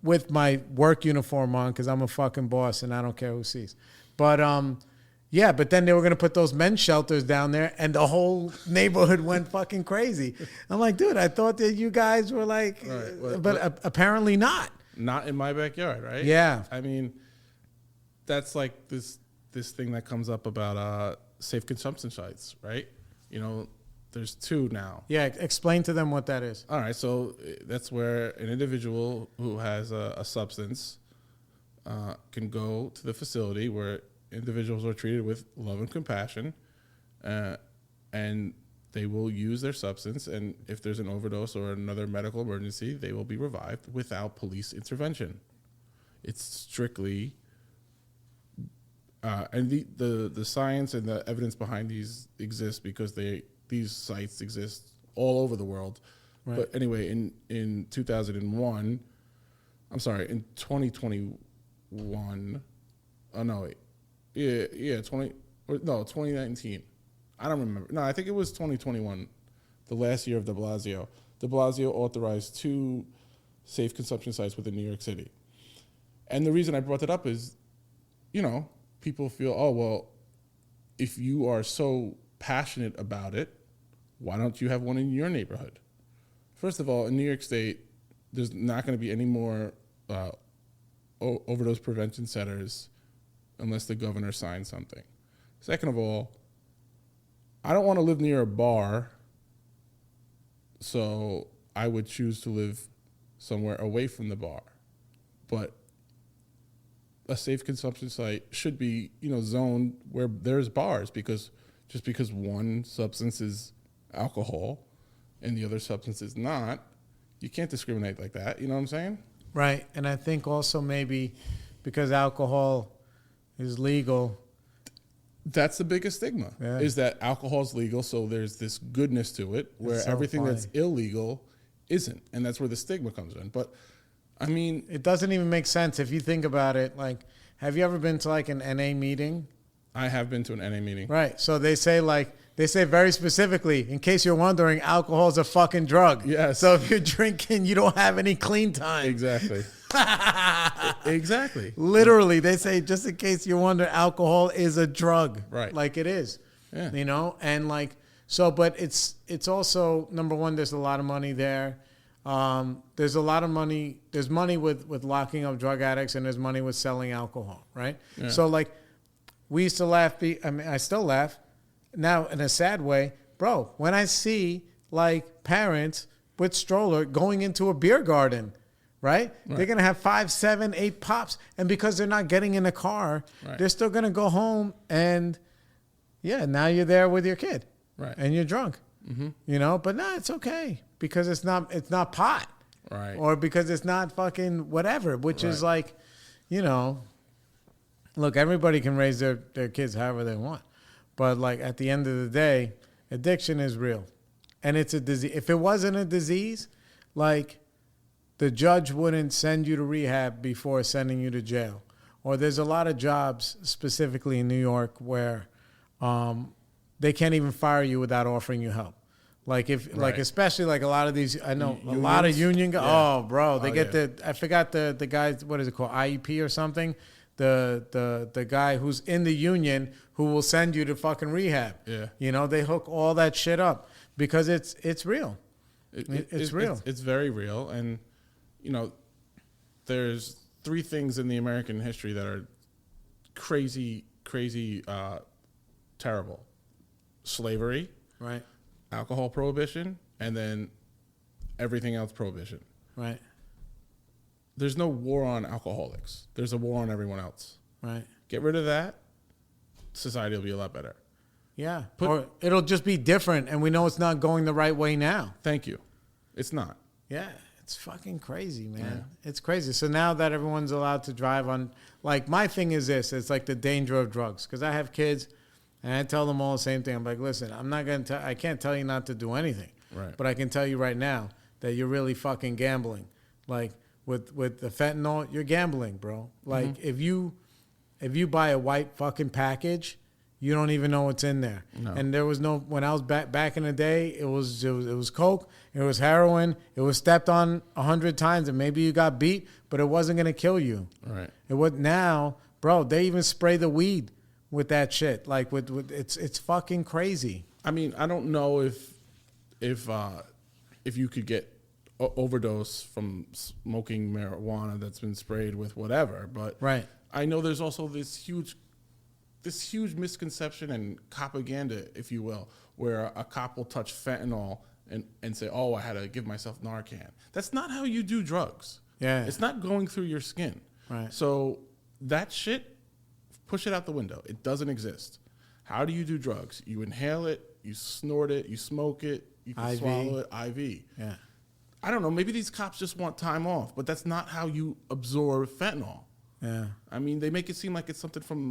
With my work uniform on because I'm a fucking boss and I don't care who sees. But but then they were going to put those men's shelters down there and the whole neighborhood went fucking crazy. I'm like, dude, I thought that you guys were but apparently not. Not in my backyard, right? Yeah. I mean, that's like this thing that comes up about safe consumption sites, right? there's two now. Yeah, explain to them what that is. All right, so that's where an individual who has a substance can go to the facility where individuals are treated with love and compassion, and they will use their substance, and if there's an overdose or another medical emergency, they will be revived without police intervention. It's strictly, and the science and the evidence behind these exist because these sites exist all over the world. Right. But anyway, in 2001, I'm sorry, in 2021, oh no, wait, yeah, 2019. I don't remember. No, I think it was 2021, the last year of de Blasio. De Blasio authorized 2 safe consumption sites within New York City. And the reason I brought that up is, people feel, oh, well, if you are so passionate about it, why don't you have one in your neighborhood? First of all, in New York State, there's not going to be any more overdose prevention centers unless the governor signs something. Second of all, I don't want to live near a bar, so I would choose to live somewhere away from the bar. But a safe consumption site should be, zoned where there's bars, because just because one substance is alcohol and the other substance is not, you can't discriminate like that. You know what I'm saying? Right. And I think also maybe because alcohol is legal. That's the biggest stigma, is that alcohol is legal, so there's this goodness to it, where everything that's illegal isn't. And that's where the stigma comes in. But, I mean... It doesn't even make sense if you think about it. Like, have you ever been to, like, an NA meeting? I have been to an NA meeting. Right. So they say very specifically, in case you're wondering, alcohol is a fucking drug. Yes. So if you're drinking, you don't have any clean time. Exactly. Exactly. Literally, they say, just in case you're wondering, alcohol is a drug. Right. Like it is. Yeah. And like, so, but it's also, number one, there's a lot of money there. There's a lot of money. There's money with locking up drug addicts, and there's money with selling alcohol. Right. Yeah. So like, we used to laugh. I still laugh now in a sad way, bro. When I see like parents with stroller going into a beer garden, right? They're gonna have 5, 7, 8 pops, and because they're not getting in a car, they're still gonna go home, and now you're there with your kid, right? And you're drunk, But no, it's okay because it's not pot, right? Or because it's not fucking whatever, which is like, look, everybody can raise their kids however they want. But like at the end of the day, addiction is real. And it's a disease. If it wasn't a disease, like the judge wouldn't send you to rehab before sending you to jail. Or there's a lot of jobs, specifically in New York, where they can't even fire you without offering you help. Like especially like a lot of these, I know a lot of union guys. Yeah. Oh, bro, they get I forgot the guys, what is it called, IEP or something? The guy who's in the union who will send you to fucking rehab. Yeah. They hook all that shit up because it's real. It's real. It's very real. And, there's 3 things in the American history that are crazy, terrible. Slavery. Right. Alcohol prohibition. And then everything else prohibition. Right. There's no war on alcoholics. There's a war on everyone else. Right. Get rid of that, society will be a lot better. Yeah. Or it'll just be different, and we know it's not going the right way now. Thank you. It's not. Yeah. It's fucking crazy, man. Yeah. It's crazy. So now that everyone's allowed to drive on, like, my thing is this. It's like the danger of drugs. Because I have kids, and I tell them all the same thing. I'm like, listen, I can't tell you not to do anything. Right. But I can tell you right now that you're really fucking gambling. Like, with the fentanyl, you're gambling, bro. Like if you buy a white fucking package, you don't even know what's in there. No. And there was no, when I was back in the day, it was coke, it was heroin, it was stepped on 100 times, and maybe you got beat, but it wasn't gonna kill you. Right. It was now, bro. They even spray the weed with that shit. Like with it's fucking crazy. I mean, I don't know if you could get overdose from smoking marijuana that's been sprayed with whatever, but right. I know there's also this huge this huge misconception and propaganda, if you will, where a cop will touch fentanyl and say, oh, I had to give myself Narcan. That's not how you do drugs. Yeah. It's not going through your skin. Right. So that shit, push it out the window. It doesn't exist. How do you do drugs? You inhale it, you snort it, you smoke it, you can IV. swallow it, IV. Yeah. I don't know, maybe these cops just want time off, but that's not how you absorb fentanyl. Yeah. I mean, they make it seem like it's something from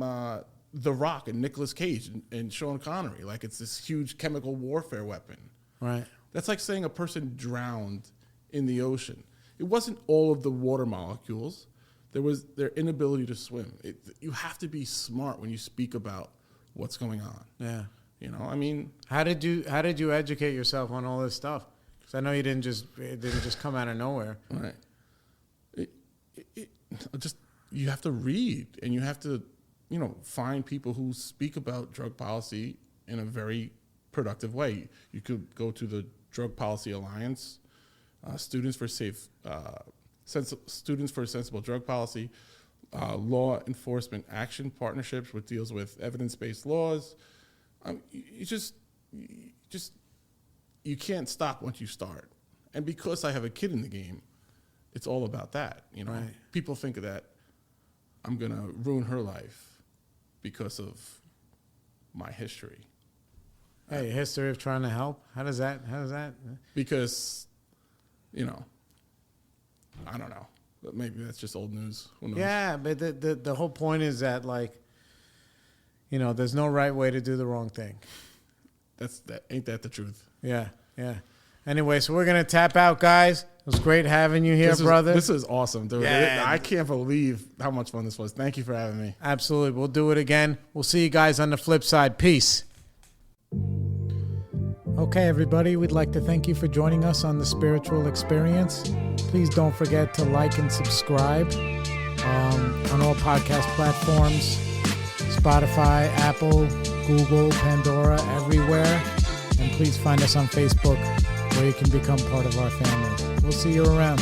The Rock and Nicolas Cage and Sean Connery, like it's this huge chemical warfare weapon. Right. That's like saying a person drowned in the ocean. It wasn't all of the water molecules. There was their inability to swim. You have to be smart when you speak about what's going on. Yeah. You know, I mean, How did you educate yourself on all this stuff? Because I know it didn't just come out of nowhere. right. You have to read, and you have to, find people who speak about drug policy in a very productive way. You could go to the Drug Policy Alliance, Students for Sensible Drug Policy, Law Enforcement Action Partnerships, which deals with evidence-based laws. You can't stop once you start. And because I have a kid in the game, it's all about that. Right. People think that I'm gonna ruin her life because of my history. Hey, history of trying to help. How does that? Because, I don't know. But maybe that's just old news. Who knows? Yeah, but the whole point is that, like, there's no right way to do the wrong thing. Ain't that the truth? Yeah, yeah. Anyway, so we're gonna tap out, guys. It was great having you here, brother. This is awesome, dude. Yeah. I can't believe how much fun this was. Thank you for having me. Absolutely. We'll do it again. We'll see you guys on the flip side. Peace. Okay, everybody, we'd like to thank you for joining us on the Spiritual Experience. Please don't forget to like and subscribe on all podcast platforms, Spotify, Apple, Google, Pandora, everywhere. And please find us on Facebook, where you can become part of our family. We'll see you around.